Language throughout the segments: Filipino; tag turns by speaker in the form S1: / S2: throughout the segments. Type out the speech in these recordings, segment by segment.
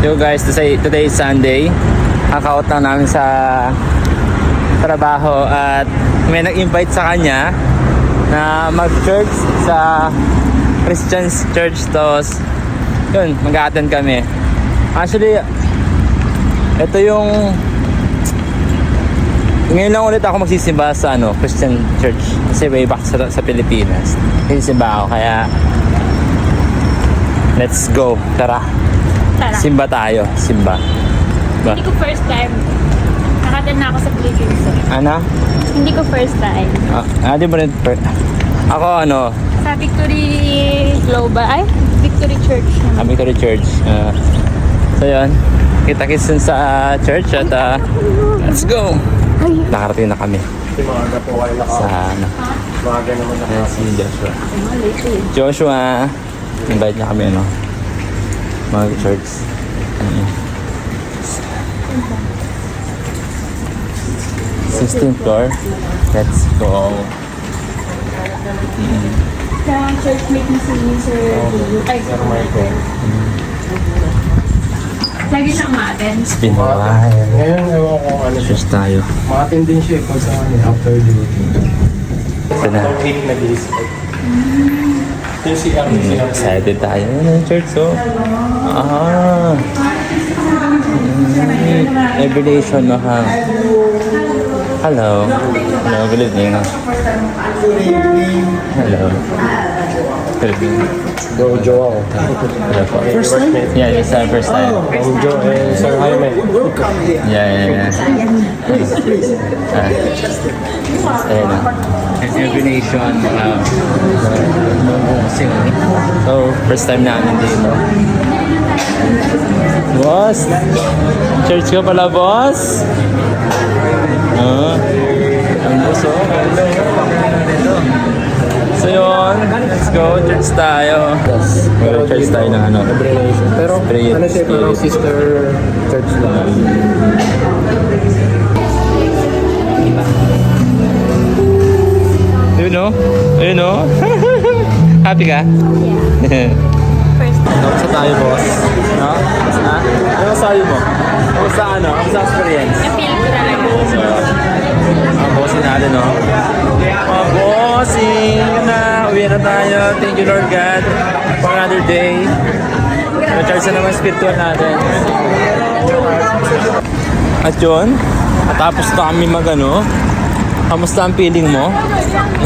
S1: Yo guys, today is Sunday. Kaka-out lang namin sa trabaho at may nag-invite sa kanya na mag-church sa Christian Church. Tapos yun, mag-a-attend kami. Actually, ito yung ngayon lang ulit ako magsisimba sa Christian Church. Kasi way back sa Pilipinas sisimba ako, kaya let's go. Tara. Simba tayo. Simba. Ba?
S2: Hindi ko first time. Nakatin na ako sa Philippines.
S1: Ano?
S2: Hindi ko first time.
S1: Di ba rin? Ako
S2: Sa Victory Global. Ay, Victory Church.
S1: Victory Church. So yun. Kita-kits dun sa church at let's go. Nakarating na kami. Sa si Joshua. Joshua. Invite niya kami mag-church. 16th floor. Let's go.
S2: Sa church meeting si Sir ay, Sir Michael. Lagi siyang ma-attend.
S1: It's been a while.
S3: Ngayon, ewan ko ano siya.
S1: Church tayo.
S3: Ma-attend din siya pag sa after duty.
S1: Ito na.
S3: After 8 nag-i-start. Yung CR niya.
S1: Excited tayo. Church, Revelation, Hello. Hello, good evening. Hello. Good evening.
S3: Dojo ako.
S1: Hello po.
S3: First time?
S1: Yeah, this is our first time.
S3: Dojo and Sir Jaime.
S1: Yeah. Ayun na. Revelation. So, first time namin dito. Boss! Church ka pala, boss? Ang boss, So yun, let's go. Church tayo. Church tayo ng
S3: Pero
S1: Spirit.
S3: ano siya, parang sister church lang.
S1: You know? Happy ka?
S2: Yeah. First time.
S1: Kamusta tayo, boss? No? Kamusta? Ano sabi mo? Kamusta Kamusta experience?
S2: Na-feel ko talaga.
S1: So, ang bossing natin, Mga bossing na! Uwi na tayo. Thank you, Lord God, for another day. Na-charge na naman spiritual natin. At yun, natapos na kami kamusta ang feeling mo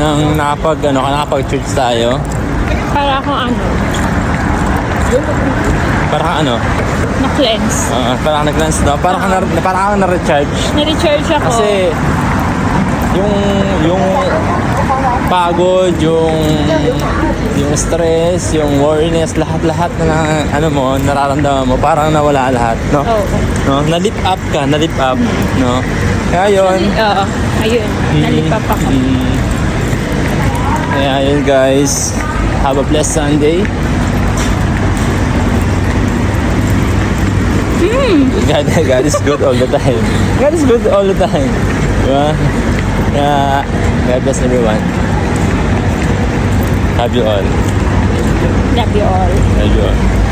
S1: nang nakapag-church tayo?
S2: Para akong
S1: Para kang
S2: na-cleanse.
S1: Para kang nag-cleanse, no? Para kang na-recharge.
S2: Na-recharge ako.
S1: Kasi yung pagod, yung stress, yung worriness, lahat na nararamdaman mo, parang nawala lahat, no?
S2: Oo.
S1: No? Na-lift up ka, no? Kaya yun.
S2: Oo. Ayun. Nalipap ako.
S1: Kaya yun, guys. Have a blessed Sunday. God is good all the time. God is good all the time. Diba? Kaya, God bless everyone. Love you all.
S2: Love you all.
S1: Love you all.